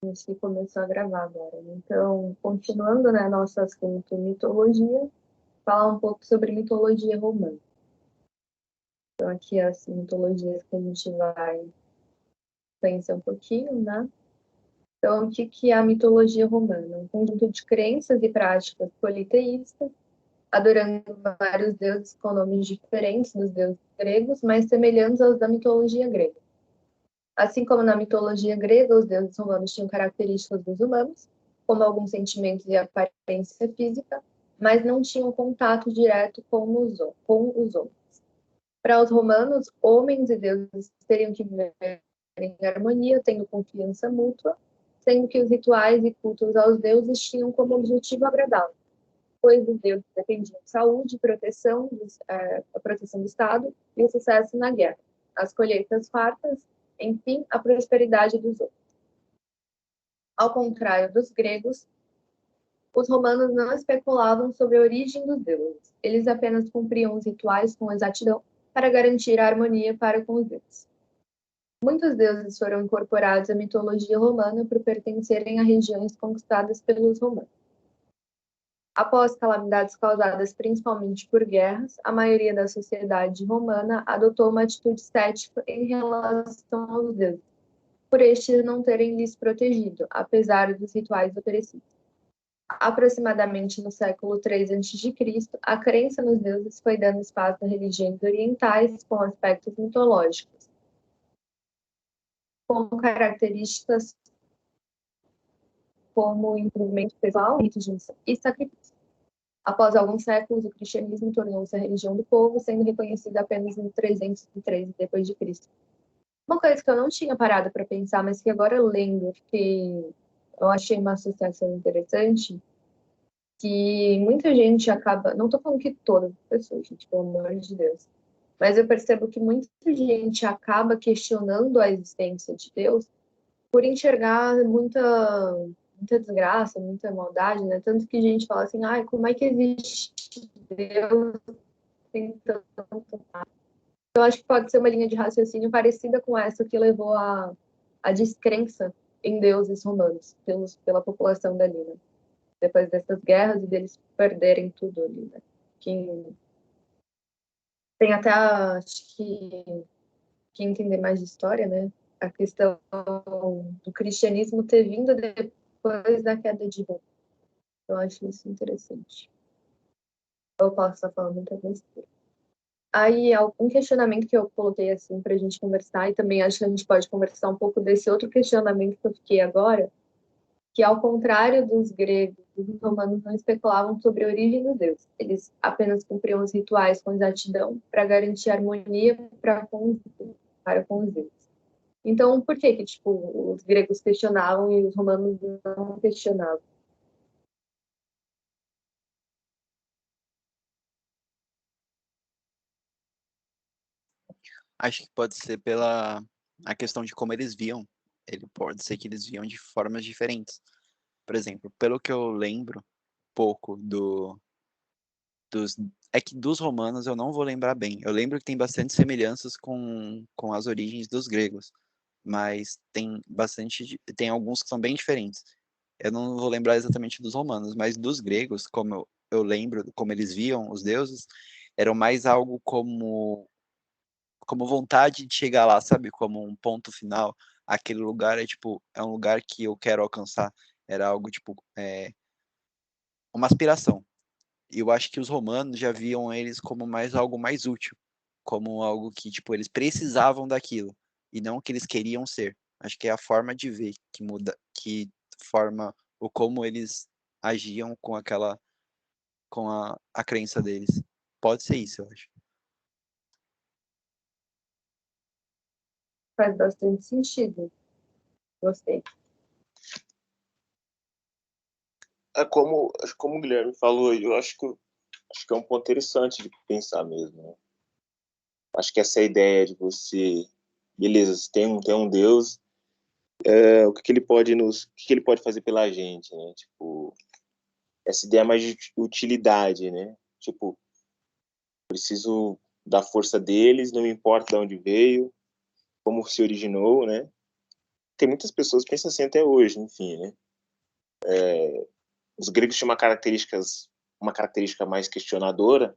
gente começou a gravar agora. Então, continuando, né, nosso assunto mitologia, falar um pouco sobre mitologia romana. Então, aqui as mitologias que a gente vai conhecer um pouquinho, né? Então, o que que é a mitologia romana? Um conjunto de crenças e práticas politeístas, adorando vários deuses com nomes diferentes dos deuses gregos, mas semelhantes aos da mitologia grega. Assim como na mitologia grega, os deuses romanos tinham características dos humanos, como alguns sentimentos e aparência física, mas não tinham contato direto com os homens. Para os romanos, homens e deuses teriam que viver em harmonia, tendo confiança mútua, sendo que os rituais e cultos aos deuses tinham como objetivo agradá-los, pois os deuses dependiam de saúde, proteção, a proteção do Estado e o sucesso na guerra, as colheitas fartas, enfim, a prosperidade dos outros. Ao contrário dos gregos, os romanos não especulavam sobre a origem dos deuses. Eles apenas cumpriam os rituais com exatidão para garantir a harmonia para com os deuses. Muitos deuses foram incorporados à mitologia romana por pertencerem a regiões conquistadas pelos romanos. Após calamidades causadas principalmente por guerras, a maioria da sociedade romana adotou uma atitude cética em relação aos deuses, por estes não terem lhes protegido, apesar dos rituais oferecidos. Aproximadamente no século III a.C., a crença nos deuses foi dando espaço a religiões orientais com aspectos mitológicos, com características como envolvimento pessoal, ritos de missão e sacrifício. Após alguns séculos, o cristianismo tornou-se a religião do povo, sendo reconhecida apenas em 313 d.C. Uma coisa que eu não tinha parado para pensar, mas que agora lendo, eu achei uma associação interessante, que muita gente acaba, não estou falando que todas as pessoas, gente, pelo amor de Deus, mas eu percebo que muita gente acaba questionando a existência de Deus por enxergar muita desgraça, muita maldade, né? Tanto que a gente fala assim, ai, como é que existe Deus tem tanto. Eu acho que pode ser uma linha de raciocínio parecida com essa que levou à descrença em deuses romanos pela população dali, né? Depois dessas guerras e deles perderem tudo ali, né? Que tem até, acho que, quem entender mais de história, né? A questão do cristianismo ter vindo depois da queda de Roma. Eu acho isso interessante. Eu posso estar falando muita besteira. Aí, um questionamento que eu coloquei assim para a gente conversar, e também acho que a gente pode conversar um pouco desse outro questionamento que eu fiquei agora, que ao contrário dos gregos, os romanos não especulavam sobre a origem dos deuses. Eles apenas cumpriam os rituais com exatidão para garantir harmonia para com os deuses. Então, por que tipo, os gregos questionavam e os romanos não questionavam? Acho que pode ser pela a questão de como eles viam. Ele pode ser que eles viam de formas diferentes. Por exemplo, pelo que eu lembro pouco dos é que dos romanos eu não vou lembrar bem. Eu lembro que tem bastante semelhanças com as origens dos gregos, mas tem alguns que são bem diferentes. Eu não vou lembrar exatamente dos romanos, mas dos gregos, como eu lembro, como eles viam os deuses, eram mais algo como vontade de chegar lá, sabe? Como um ponto final. Aquele lugar é tipo, é um lugar que eu quero alcançar. Era algo tipo, uma aspiração. E eu acho que os romanos já viam eles como mais algo mais útil, como algo que tipo eles precisavam daquilo e não o que eles queriam ser. Acho que é a forma de ver que muda, que forma o como eles agiam com a crença deles. Pode ser isso, eu acho. Faz bastante sentido. Gostei. Como o Guilherme falou, eu acho que é um ponto interessante de pensar mesmo, né? Acho que essa ideia de você, beleza, se tem um Deus, o que que ele pode o que que ele pode fazer pela gente, né? Tipo, essa ideia mais de utilidade, né? Tipo, preciso da força deles, não me importa de onde veio, como se originou, né? tem muitas pessoas que pensam assim até hoje, enfim, né? Os gregos tinham uma característica mais questionadora.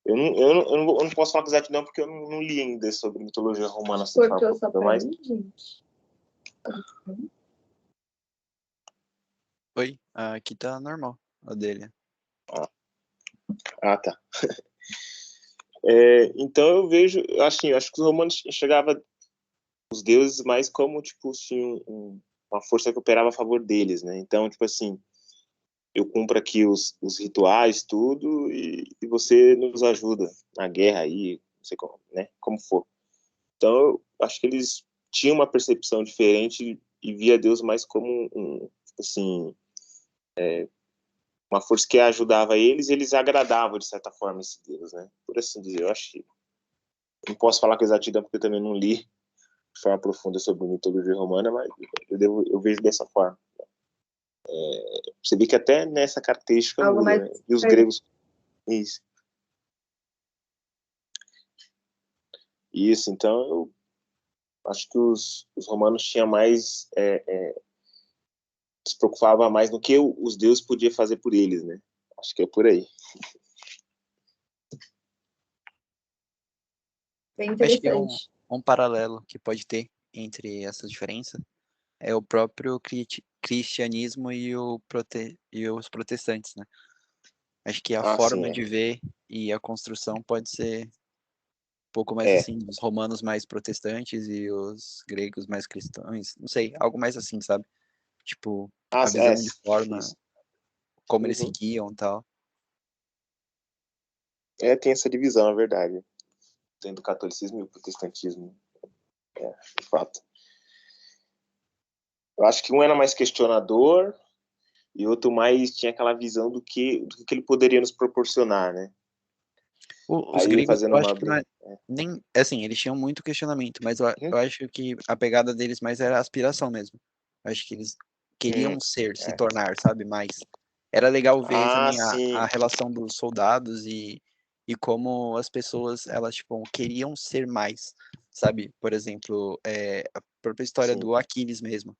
Eu não posso falar com exatidão porque eu não li ainda sobre mitologia romana. Assim, Cortou só pra mim, gente. Oi, aqui tá normal, a dele. Ah, tá. Então eu vejo, assim, eu acho que os romanos enxergavam os deuses mais como, tipo, assim, uma força que operava a favor deles, né? Então, tipo assim, eu cumpro aqui os rituais, tudo, e você nos ajuda na guerra aí, não sei como, né? Como for. Então, eu acho que eles tinham uma percepção diferente e via Deus mais como tipo assim, uma força que ajudava eles e eles agradavam, de certa forma, esse Deus, né? Por assim dizer, eu acho que... Não posso falar com exatidão porque eu também não li de forma profunda sobre a mitologia romana, mas eu vejo dessa forma. Você vê que até nessa característica Algo muda, mais né? E os gregos... Isso. Isso, então eu acho que os romanos tinham mais... se preocupava mais no que os deuses podiam fazer por eles, né? Acho que é por aí. bem Acho que interessante. um paralelo que pode ter entre essa diferença é o próprio cristianismo e os protestantes, né? Acho que a Ah, sim, forma de ver e a construção pode ser um pouco mais é. assim, os romanos mais protestantes e os gregos mais cristãos, não sei, algo mais assim, sabe? Tipo, Ah, a visão de forma, isso. como eles Uhum. seguiam e tal. Tem essa divisão, é verdade. Tem do catolicismo e o protestantismo, de fato. Eu acho que um era mais questionador e outro mais tinha aquela visão do que ele poderia nos proporcionar, né? Os Aí, gregos, fazendo eu acho uma... que não é, nem, assim, eles tinham muito questionamento, mas eu acho que a pegada deles mais era a aspiração mesmo. Eu acho que eles queriam ser, se é. tornar, sabe, mais. Era legal ver Ah, também a sim. relação dos soldados e como as pessoas, elas, tipo, queriam ser mais, sabe? Por exemplo, a própria história Sim. do Aquiles mesmo.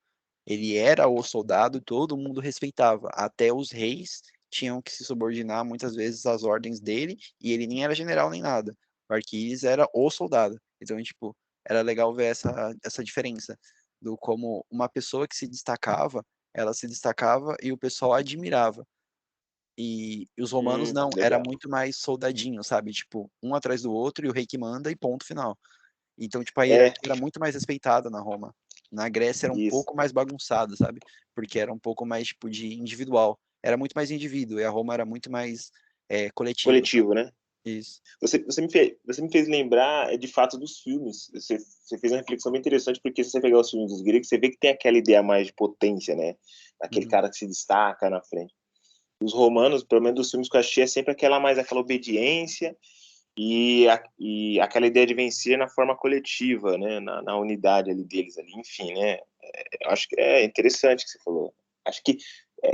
Ele era o soldado, todo mundo respeitava, até os reis tinham que se subordinar muitas vezes às ordens dele, e ele nem era general nem nada. O Arquiles era o soldado. Então, tipo, era legal ver essa diferença do como uma pessoa que se destacava, ela se destacava e o pessoal admirava. E os romanos não, era Legal. muito mais soldadinho, sabe? Tipo, um atrás do outro e o rei que manda e ponto final. Então, tipo, a É, hierarquia era muito mais respeitada na Roma. Na Grécia era um isso. pouco mais bagunçado, sabe? Porque era um pouco mais, tipo, de individual. Era muito mais indivíduo, e a Roma era muito mais coletivo, sabe? Coletivo, né? Isso. Você me fez lembrar, de fato, dos filmes. Você fez uma reflexão bem interessante, porque se você pegar os filmes dos gregos, você vê que tem aquela ideia mais de potência, né? Aquele Uhum. cara que se destaca na frente. Os romanos, pelo menos dos filmes que eu achei, é sempre aquela obediência e aquela ideia de vencer na forma coletiva, né? Na unidade ali deles ali, enfim, né? Eu acho que é interessante o que você falou. Acho que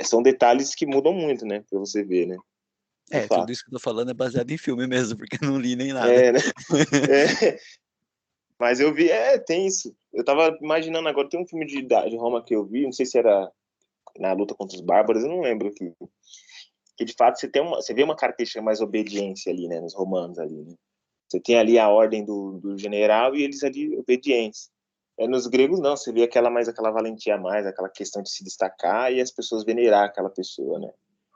são detalhes que mudam muito, né? Pra você ver, né? De Tudo fato. isso que eu tô falando é baseado em filme mesmo, porque eu não li nem nada. É, né? É, mas eu vi, tem isso. Eu tava imaginando agora, tem um filme de Roma que eu vi, não sei se era na luta contra os bárbaros, eu não lembro que de fato você vê uma característica mais obediência ali, né, nos romanos ali, né? Você tem ali a ordem do general e eles ali obedientes. Nos gregos não, você vê aquela valentia a mais, aquela questão de se destacar e as pessoas venerar aquela pessoa, né?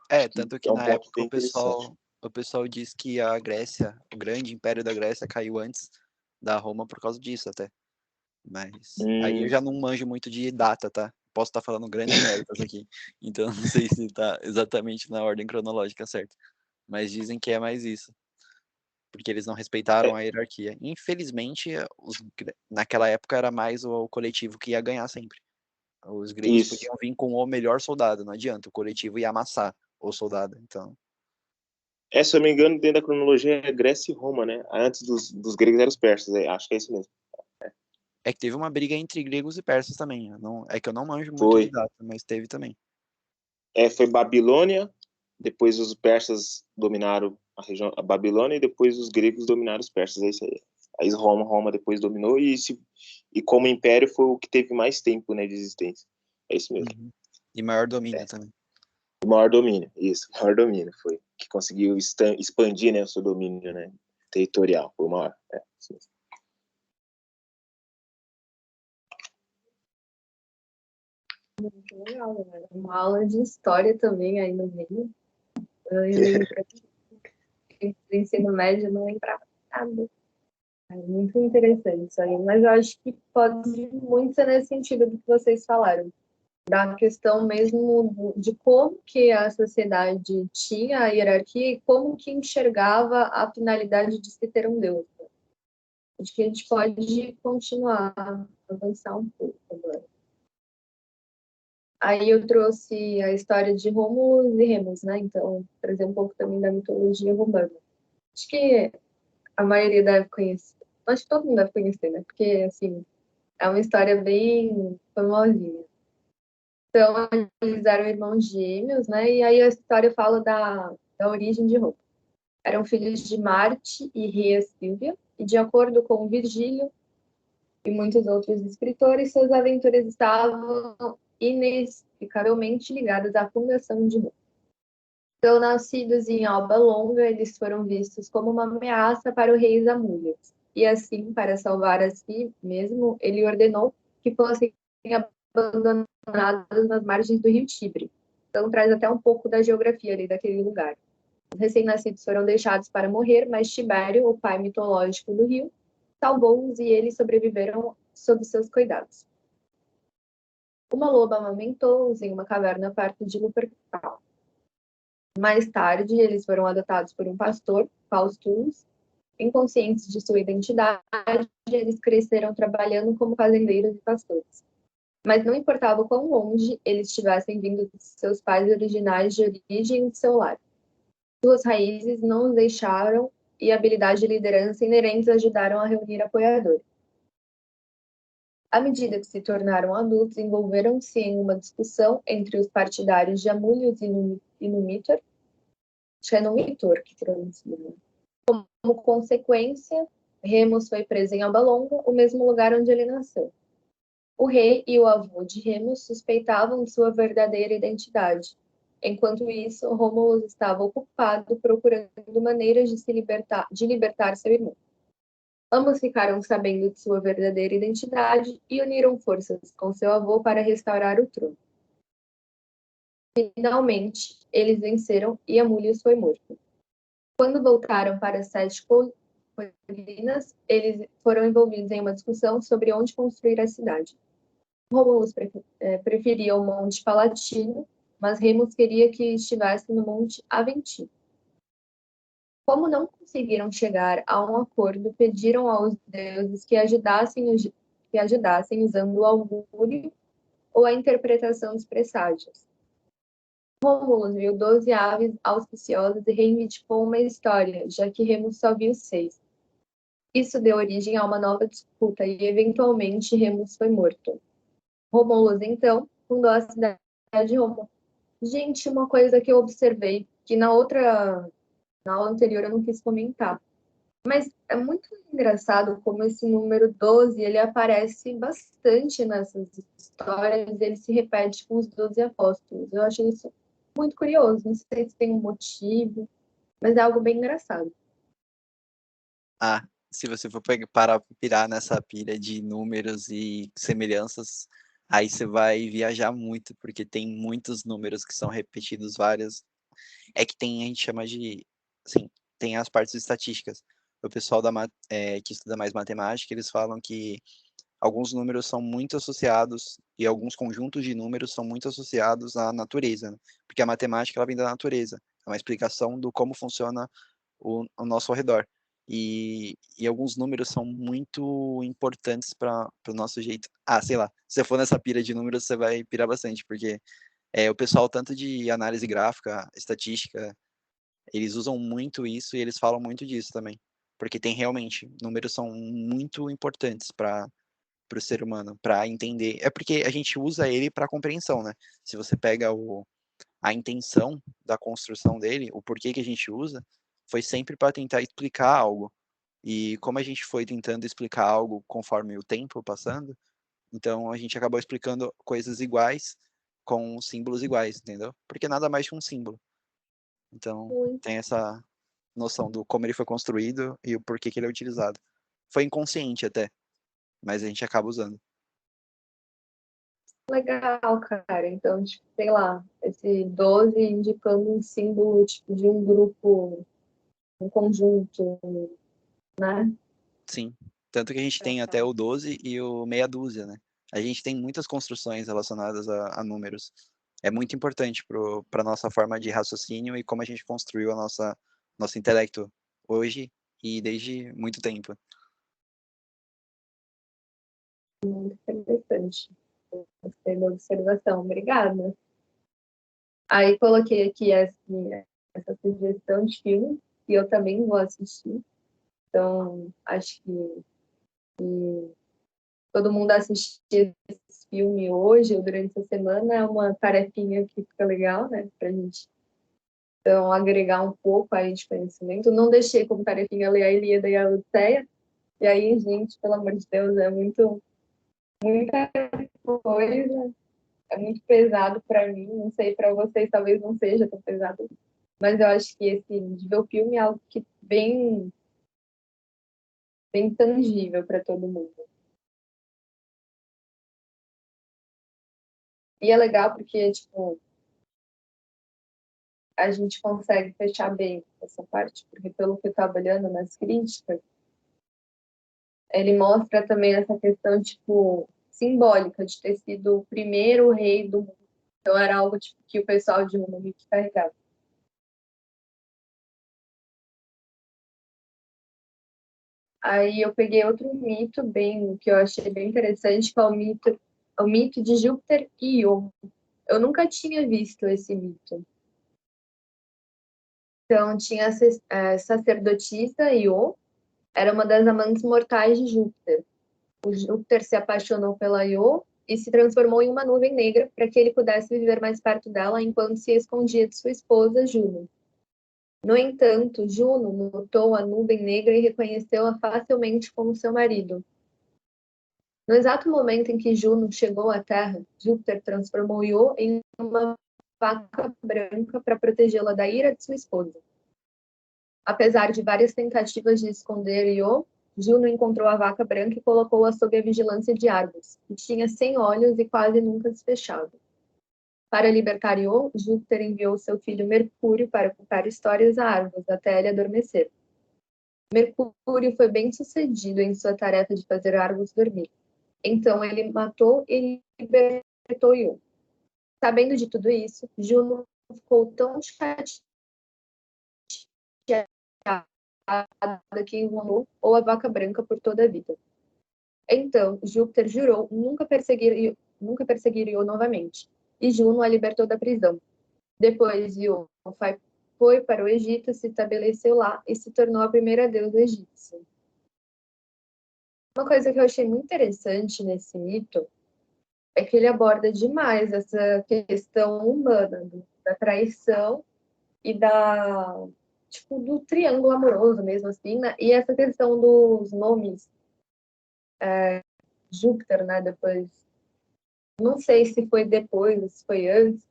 Acho que Tanto que é um na ponto época bem interessante. o pessoal diz que a Grécia, o grande império da Grécia caiu antes da Roma por causa disso até. Mas aí eu Hum, já não manjo muito de data, tá? Posso estar falando grandes merdas aqui. Então não sei se tá exatamente na ordem cronológica certa. Mas dizem que é mais isso. Porque eles não respeitaram é, a hierarquia. Infelizmente, naquela época era mais o coletivo que ia ganhar sempre. Os gregos isso. podiam vir com o melhor soldado, não adianta. O coletivo ia amassar o soldado. Então, Se eu não me engano, dentro da cronologia é Grécia e Roma, né? Antes dos gregos eram os persas, acho que é isso mesmo. é que teve uma briga entre gregos e persas também. É que eu não manjo muito de Foi. data, mas teve também. Foi Babilônia, depois os persas dominaram a região, a Babilônia, e depois os gregos dominaram os persas, é isso aí. Aí Roma depois dominou e como império foi o que teve mais tempo, né, de existência. É isso mesmo. Uhum. E maior domínio também. O maior domínio, isso, o maior domínio foi que conseguiu expandir, né, o seu domínio, né, territorial, foi o maior. Isso mesmo. Muito legal, né? Uma aula de história também aí no meio. Eu lembro que do ensino médio não lembrava nada. É muito interessante isso aí, mas eu acho que pode muito ser nesse sentido do que vocês falaram, da questão mesmo de como que a sociedade tinha a hierarquia e como que enxergava a finalidade de se ter um Deus. Acho que a gente pode continuar a avançar um pouco agora. Aí eu trouxe a história de Rômulo e Remus, né? Então, trazer um pouco também da mitologia romana. Acho que a maioria deve conhecer, acho que todo mundo deve conhecer, né? Porque, assim, é uma história bem famosinha. Então, eles eram irmãos gêmeos, né? E aí a história fala da origem de Roma. Eram filhos de Marte e Rhea Silvia, e de acordo com Virgílio e muitos outros escritores, suas aventuras estavam inexplicavelmente ligadas à fundação de Roma. Então, nascidos em Alba Longa, eles foram vistos como uma ameaça para o rei Zamúlias. E assim, para salvar a si mesmo, ele ordenou que fossem abandonados nas margens do rio Tibre. Então, traz até um pouco da geografia ali daquele lugar. Os recém-nascidos foram deixados para morrer, mas Tibério, o pai mitológico do rio, salvou-os e eles sobreviveram sob seus cuidados. Uma loba amamentou-os em uma caverna perto de Lupercal. Mais tarde, eles foram adotados por um pastor, Faustus. Inconscientes de sua identidade, eles cresceram trabalhando como fazendeiros e pastores. Mas não importava o quão longe eles tivessem vindo de seus pais originais de origem de seu lar. Suas raízes não os deixaram e a habilidade de liderança inerentes ajudaram a reunir apoiadores. À medida que se tornaram adultos, envolveram-se em uma discussão entre os partidários de Amúlios e Numitor, acho que é Numitor que pronuncia. Como consequência, Remus foi preso em Alba Longa, o mesmo lugar onde ele nasceu. O rei e o avô de Remus suspeitavam de sua verdadeira identidade. Enquanto isso, Rômulo estava ocupado procurando maneiras de libertar seu irmão. Ambos ficaram sabendo de sua verdadeira identidade e uniram forças com seu avô para restaurar o trono. Finalmente, eles venceram e Amúlius foi morto. Quando voltaram para Sete Colinas, eles foram envolvidos em uma discussão sobre onde construir a cidade. Romulus preferia o Monte Palatino, mas Remus queria que estivesse no Monte Aventino. Como não conseguiram chegar a um acordo, pediram aos deuses que ajudassem usando o augúrio ou a interpretação dos presságios. Romulus viu 12 aves auspiciosas e reivindicou uma história, já que Remus só viu 6. Isso deu origem a uma nova disputa e, eventualmente, Remus foi morto. Romulus, então, fundou a cidade de Roma. Gente, uma coisa que eu observei, que na aula anterior eu não quis comentar, mas é muito engraçado como esse número 12, ele aparece bastante nessas histórias, ele se repete com os 12 apóstolos. Eu achei isso muito curioso, não sei se tem um motivo, mas é algo bem engraçado. Ah, se você for parar pra pirar nessa pilha de números e semelhanças, aí você vai viajar muito, porque tem muitos números que são repetidos várias. É que tem, a gente chama de, assim, tem as partes estatísticas. O pessoal que estuda mais matemática, eles falam que alguns números são muito associados e alguns conjuntos de números são muito associados à natureza, né? Porque a matemática ela vem da natureza, é uma explicação do como funciona o nosso ao redor. E alguns números são muito importantes para o nosso jeito. Ah, sei lá, se você for nessa pira de números, você vai pirar bastante, porque o pessoal, tanto de análise gráfica, estatística, eles usam muito isso e eles falam muito disso também. Porque tem realmente, números são muito importantes para o ser humano, para entender. É porque a gente usa ele para compreensão, né? Se você pega a intenção da construção dele, o porquê que a gente usa, foi sempre para tentar explicar algo. E como a gente foi tentando explicar algo conforme o tempo passando, então a gente acabou explicando coisas iguais com símbolos iguais, entendeu? Porque nada mais que um símbolo. Então Muito tem essa noção do como ele foi construído e o porquê que ele é utilizado. Foi inconsciente até, mas a gente acaba usando. legal, cara. Então, tipo, sei lá, esse 12 indicando um símbolo, tipo, de um grupo, um conjunto, né? Sim. Tanto que a gente tem até o 12 e o meia dúzia, né? A gente tem muitas construções relacionadas a números. É muito importante para a nossa forma de raciocínio e como a gente construiu a nosso intelecto hoje e desde muito tempo. Interessante. Gostei da observação. Obrigada. Aí coloquei aqui essa sugestão de filme, que eu também vou assistir. Então, acho que todo mundo assistir esse filme hoje ou durante a semana é uma tarefinha que fica legal, né? Pra gente, então, agregar um pouco aí de conhecimento. Não deixei como tarefinha ler a Ilíada e a Odisseia. E aí, gente, pelo amor de Deus, é muita coisa. É muito pesado para mim. Não sei, para vocês talvez não seja tão pesado. Mas eu acho que esse de ver o filme é algo que bem tangível para todo mundo. E é legal porque, tipo, a gente consegue fechar bem essa parte, porque pelo que eu estava olhando nas críticas, ele mostra também essa questão, tipo, simbólica de ter sido o primeiro rei do mundo. Então era algo tipo, que o pessoal de Roma meio que carregava. Aí eu peguei outro mito bem que eu achei bem interessante, que é o mito de Júpiter e Io. Eu nunca tinha visto esse mito. Então tinha a sacerdotisa Io, era uma das amantes mortais de Júpiter. O Júpiter se apaixonou pela Io e se transformou em uma nuvem negra para que ele pudesse viver mais perto dela enquanto se escondia de sua esposa Juno. No entanto, Juno notou a nuvem negra e reconheceu-a facilmente como seu marido. No exato momento em que Juno chegou à Terra, Júpiter transformou Io em uma vaca branca para protegê-la da ira de sua esposa. Apesar de várias tentativas de esconder Io, Juno encontrou a vaca branca e colocou-a sob a vigilância de Argos, que tinha 100 olhos e quase nunca se fechava. Para libertar Io, Júpiter enviou seu filho Mercúrio para contar histórias a Argos até ele adormecer. Mercúrio foi bem sucedido em sua tarefa de fazer Argos dormir. Então ele matou e libertou Io. Sabendo de tudo isso, Juno ficou tão chateada que enrolou ou a vaca branca por toda a vida. Então, Júpiter jurou nunca perseguir Io novamente, e Juno a libertou da prisão. Depois, Io foi para o Egito, se estabeleceu lá e se tornou a primeira deusa egípcia. Uma coisa que eu achei muito interessante nesse mito é que ele aborda demais essa questão humana, da traição e tipo, do triângulo amoroso mesmo, assim, né? E essa questão dos nomes, Júpiter, né? Depois, não sei se foi depois, se foi antes,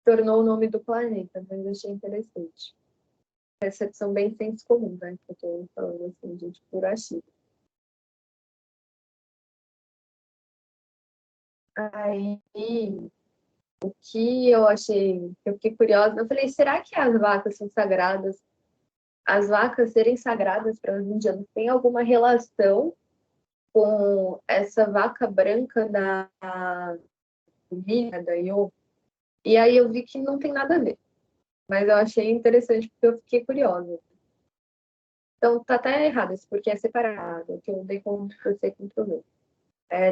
tornou o nome do planeta, mas eu achei interessante. Percepção bem senso comum, né? Que eu tô falando assim, gente, por achismo. Aí, o que eu achei, eu fiquei curiosa, eu falei, será que as vacas são sagradas? As vacas serem sagradas para os indianos tem alguma relação com essa vaca branca da família da Io? E aí eu vi que não tem nada a ver. Mas eu achei interessante porque eu fiquei curiosa. Então tá até errado esse porque é separado, que eu dei como você controlou.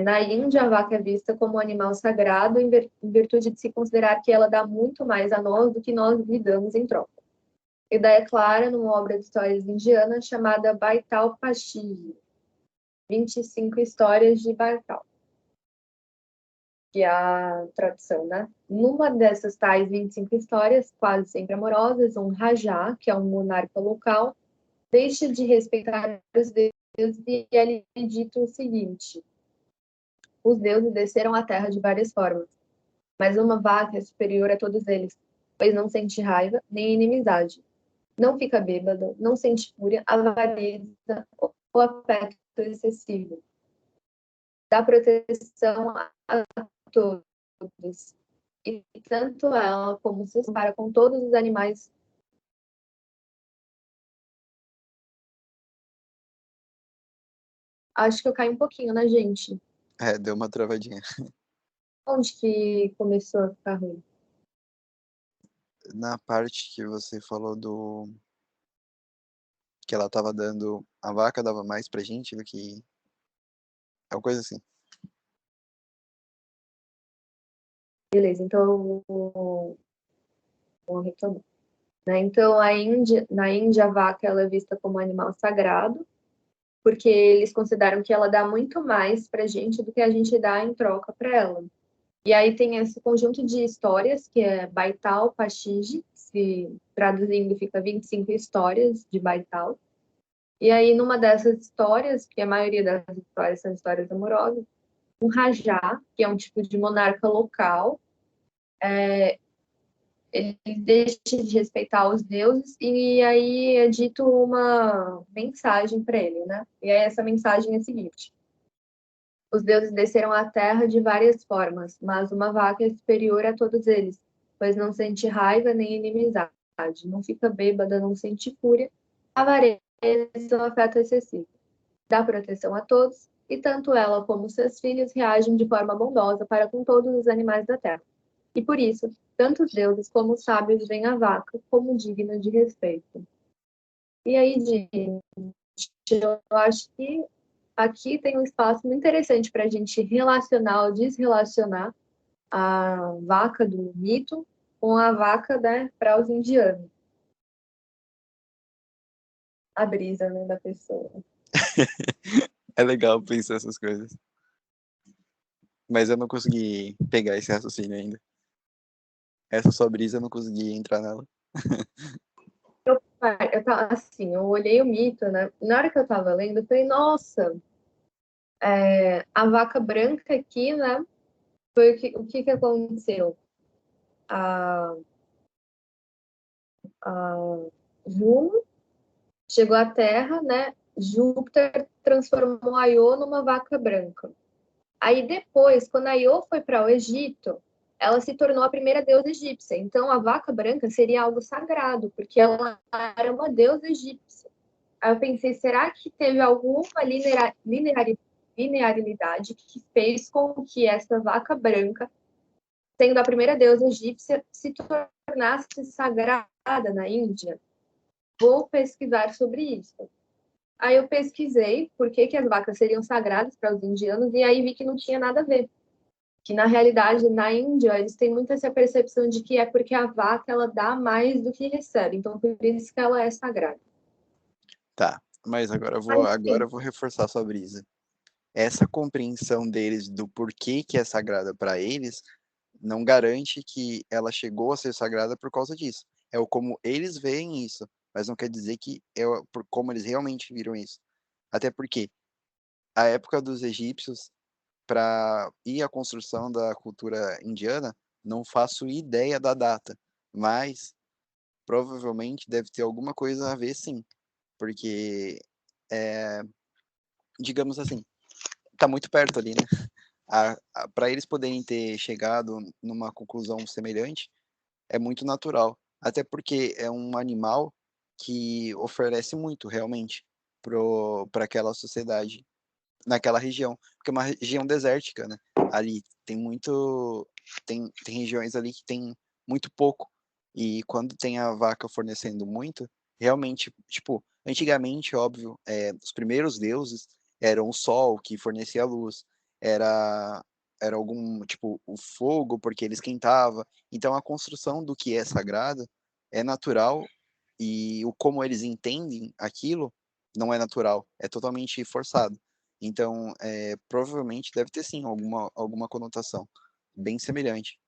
Na Índia, a vaca é vista como um animal sagrado em virtude de se considerar que ela dá muito mais a nós do que nós lhe damos em troca. Ideia clara numa obra de histórias indiana chamada Baital Pachiji, 25 histórias de Baital, que é a tradução, né? Numa dessas tais 25 histórias, quase sempre amorosas, um Rajá, que é um monarca local, deixa de respeitar os deuses e ele dito o seguinte: os deuses desceram à terra de várias formas, mas uma vaca é superior a todos eles, pois não sente raiva nem inimizade, não fica bêbada, não sente fúria, avareza ou afeto excessivo. Dá proteção a todos, e tanto ela como se separa com todos os animais. Acho que eu caí um pouquinho na gente. É, deu uma travadinha. Onde que começou a ficar ruim? Na parte que você falou que ela tava dando, a vaca dava mais pra gente do que, é uma coisa assim. Beleza, então vou retomar. Né? Então, na Índia, a vaca ela é vista como um animal sagrado, porque eles consideram que ela dá muito mais para a gente do que a gente dá em troca para ela. E aí tem esse conjunto de histórias, que é Baital Pachiji, se traduzindo fica 25 histórias de Baital. E aí, numa dessas histórias, que a maioria das histórias são histórias amorosas, um rajá, que é um tipo de monarca local, ele deixa de respeitar os deuses e aí é dito uma mensagem para ele, né? E aí essa mensagem é a seguinte: os deuses desceram à terra de várias formas, mas uma vaca é superior a todos eles, pois não sente raiva nem inimizade, não fica bêbada, não sente fúria, avareza ou afeto excessivo. Dá proteção a todos, e tanto ela como seus filhos reagem de forma bondosa para com todos os animais da terra. E por isso, tanto os deuses como os sábios veem a vaca como digna de respeito. E aí, gente, eu acho que aqui tem um espaço muito interessante para a gente relacionar ou desrelacionar a vaca do mito com a vaca, né, para os indianos. A brisa, né, da pessoa. É legal pensar essas coisas. Mas eu não consegui pegar esse raciocínio ainda. Essa sua brisa eu não consegui entrar nela. Eu tava assim, eu olhei o mito, né? Na hora que eu tava lendo, eu falei, nossa, a vaca branca aqui, né? Foi o que aconteceu? A, a Juno chegou à Terra, né? Júpiter transformou a Io numa vaca branca. Aí depois, quando a Io foi para o Egito, ela se tornou a primeira deusa egípcia. Então a vaca branca seria algo sagrado, porque ela era uma deusa egípcia. Aí eu pensei, será que teve alguma linearidade que fez com que essa vaca branca, sendo a primeira deusa egípcia, se tornasse sagrada na Índia? Vou pesquisar sobre isso. Aí eu pesquisei por que, que as vacas seriam sagradas para os indianos e aí vi que não tinha nada a ver. Que na realidade, na Índia, eles têm muito essa percepção de que é porque a vaca ela dá mais do que recebe. Então, por isso que ela é sagrada. Tá, mas Mas, agora sim, eu vou reforçar sua brisa. Essa compreensão deles do porquê que é sagrada para eles não garante que ela chegou a ser sagrada por causa disso. É o como eles veem isso, mas não quer dizer que por como eles realmente viram isso. Até porque a época dos egípcios para ir à construção da cultura indiana, não faço ideia da data, mas provavelmente deve ter alguma coisa a ver sim, porque é, digamos assim, tá muito perto ali, né? Para eles poderem ter chegado numa conclusão semelhante, é muito natural. Até porque é um animal que oferece muito, realmente, para aquela sociedade, naquela região. Porque é uma região desértica, né? Ali tem muito. Tem regiões ali que tem muito pouco. E quando tem a vaca fornecendo muito, realmente, tipo, antigamente, óbvio, os primeiros deuses eram o sol que fornecia a luz, era, era algum, tipo, o fogo, porque ele esquentava. Então a construção do que é sagrado é natural e o como eles entendem aquilo não é natural, é totalmente forçado. Então, provavelmente deve ter sim alguma conotação bem semelhante.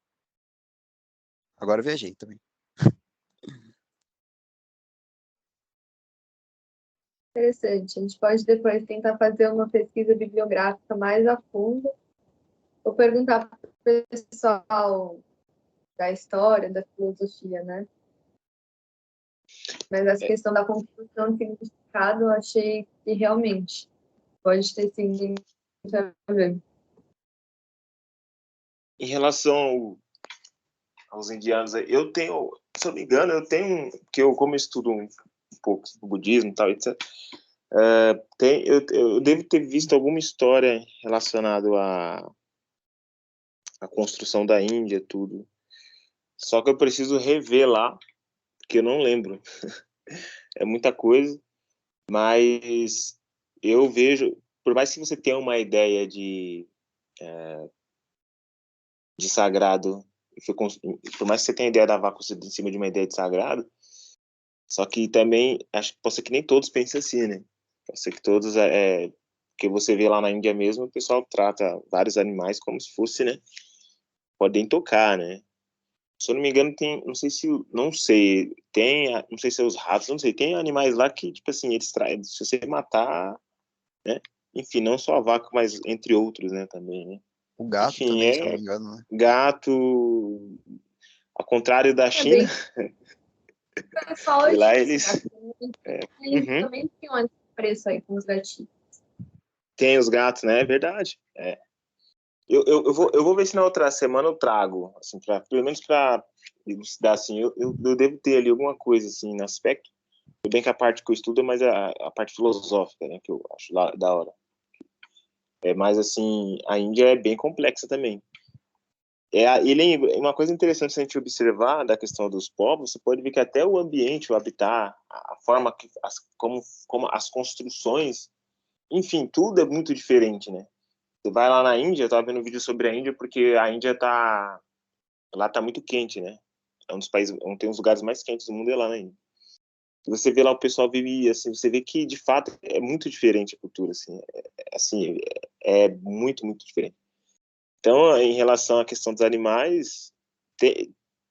Agora eu viajei também. Interessante. A gente pode depois tentar fazer uma pesquisa bibliográfica mais a fundo, ou perguntar para o pessoal da história, da filosofia, né? Mas essa questão da construção de significado, eu achei que realmente pode ter sido a ver. Em relação aos indianos, eu tenho, se eu não me engano, que eu como estudo um pouco sobre o budismo e tal, etc. Eu devo ter visto alguma história relacionada à construção da Índia, tudo. Só que eu preciso rever lá, porque eu não lembro. É muita coisa, mas eu vejo, por mais que você tenha uma ideia de sagrado, por mais que você tenha a ideia da vaca em cima de uma ideia de sagrado, só que também acho que pode ser que nem todos pensem assim, né? Pode ser que todos que você vê lá na Índia mesmo, o pessoal trata vários animais como se fosse, né? Podem tocar, né? Se eu não me engano, tem, não sei, não sei se é os ratos, não sei, tem animais lá que, tipo assim, eles traem, se você matar, né? Enfim, não só a vaca, mas entre outros, né, também, né? O gato Enfim, também, se eu não me engano, né? gato, ao contrário da É China, bem pessoal e lá disso, né? eles, Eles uhum, também tinham esse preço aí com os gatinhos. tem os gatos, né? É verdade. É. Eu vou ver se na outra semana eu trago, assim, pelo menos para elucidar, assim, eu devo ter ali alguma coisa, assim, no aspecto. Tudo bem que a parte que eu estudo é mais a parte filosófica, né, que eu acho da hora. Mas, assim, a Índia é bem complexa também. Uma coisa interessante se a gente observar da questão dos povos, você pode ver que até o ambiente, o habitat, a forma que, como as construções, enfim, tudo é muito diferente, né? Você vai lá na Índia, eu tava vendo um vídeo sobre a Índia, porque a Índia lá tá muito quente, né? É um dos países, tem uns lugares mais quentes do mundo é lá na Índia. Você vê lá o pessoal vive assim, você vê que de fato é muito diferente a cultura, assim, muito, muito diferente. Então, em relação à questão dos animais,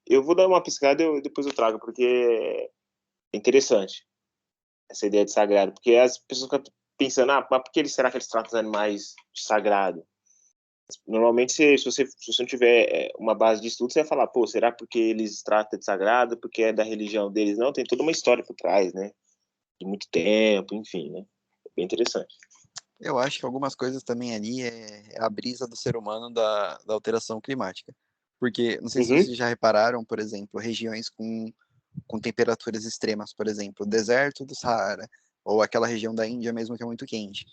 eu vou dar uma pesquisada e depois eu trago, porque é interessante essa ideia de sagrado, porque as pessoas ficam pensando, mas por que será que eles tratam os animais de sagrado? Normalmente, se você não tiver uma base de estudo, você vai falar, pô, será porque eles tratam de sagrado, porque é da religião deles? Não, tem toda uma história por trás, né? De muito tempo, enfim, né? É bem interessante. Eu acho que algumas coisas também ali é a brisa do ser humano da alteração climática. Porque, não sei se Uhum. vocês já repararam, por exemplo, regiões com temperaturas extremas, por exemplo, o deserto do Saara, ou aquela região da Índia mesmo que é muito quente.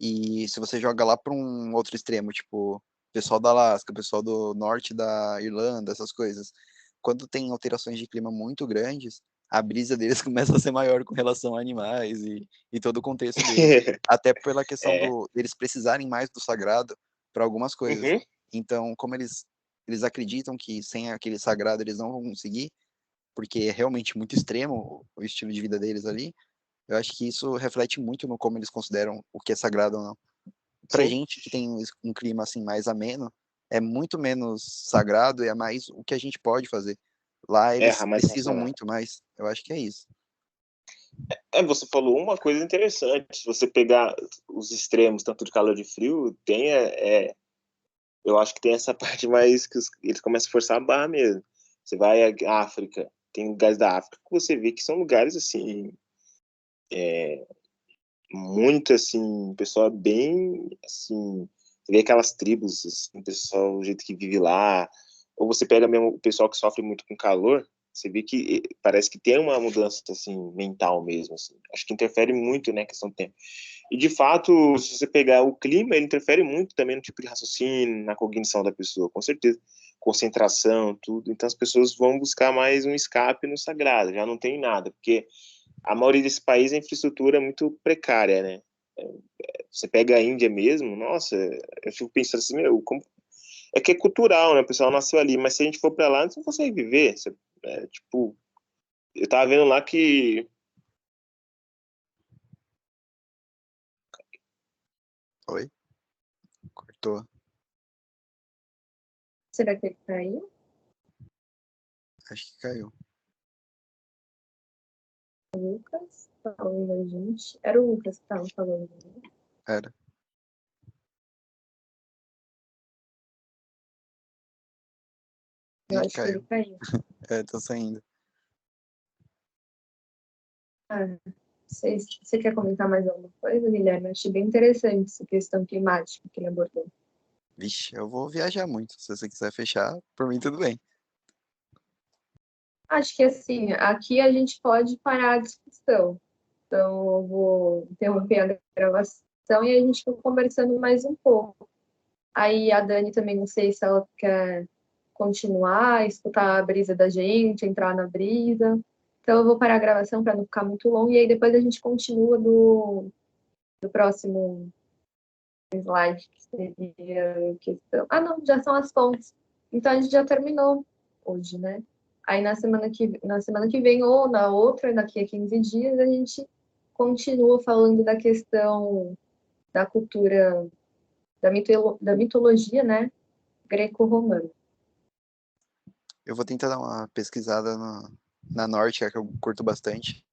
E se você joga lá para um outro extremo, tipo, pessoal da Alasca, pessoal do norte da Irlanda, essas coisas, quando tem alterações de clima muito grandes, a brisa deles começa a ser maior com relação a animais e todo o contexto deles. Até pela questão É. deles precisarem mais do sagrado para algumas coisas. Uhum. Então, como eles acreditam que sem aquele sagrado eles não vão conseguir, porque é realmente muito extremo o estilo de vida deles ali, eu acho que isso reflete muito no como eles consideram o que é sagrado ou não. Pra Sim. gente que tem um clima assim mais ameno, é muito menos sagrado e é mais o que a gente pode fazer. Lá eles Mais precisam racional. muito mais. Eu acho que é isso. Você falou uma coisa interessante. Se você pegar os extremos, tanto de calor e de frio, eu acho que tem essa parte mais que eles começam a forçar a barra mesmo. Você vai à África, tem lugares da África que você vê que são lugares assim, muito assim, pessoal bem assim, você vê aquelas tribos, assim, pessoal, o jeito que vive lá, ou você pega mesmo o pessoal que sofre muito com calor, você vê que parece que tem uma mudança assim mental mesmo, assim. Acho que interfere muito, né, questão do tempo. E de fato, se você pegar o clima, ele interfere muito também no tipo de raciocínio, na cognição da pessoa, com certeza. Concentração, tudo. Então as pessoas vão buscar mais um escape no sagrado, já não tem nada, porque a maioria desse país a infraestrutura é muito precária, né? Você pega a Índia mesmo, nossa, eu fico pensando assim, meu, é que é cultural, né? O pessoal nasceu ali, mas se a gente for para lá, você não consegue viver. Tipo, eu tava vendo lá que Oi? Cortou. Será que ele caiu? Acho que caiu. Lucas? tá ouvindo a gente? Era o Lucas que tava falando, né? Era. Eu Ih, acho que ele caiu. caiu. Tô saindo. Você quer comentar mais alguma coisa, Guilherme? Eu achei bem interessante essa questão climática que ele abordou. Vixe, eu vou viajar muito. Se você quiser fechar, por mim tudo bem. Acho que assim, aqui a gente pode parar a discussão. Então, eu vou interromper a gravação e a gente vai conversando mais um pouco. Aí a Dani também, não sei se ela quer continuar, escutar a brisa da gente, entrar na brisa. Então, eu vou parar a gravação para não ficar muito longo e aí depois a gente continua do próximo slide, que seria a questão. Ah, não, já são as fontes. Então, a gente já terminou hoje, né? Aí na semana que vem, ou na outra, daqui a 15 dias, a gente continua falando da questão da cultura, da mitologia, né? Greco-romana. Eu vou tentar dar uma pesquisada na Norte, que eu curto bastante.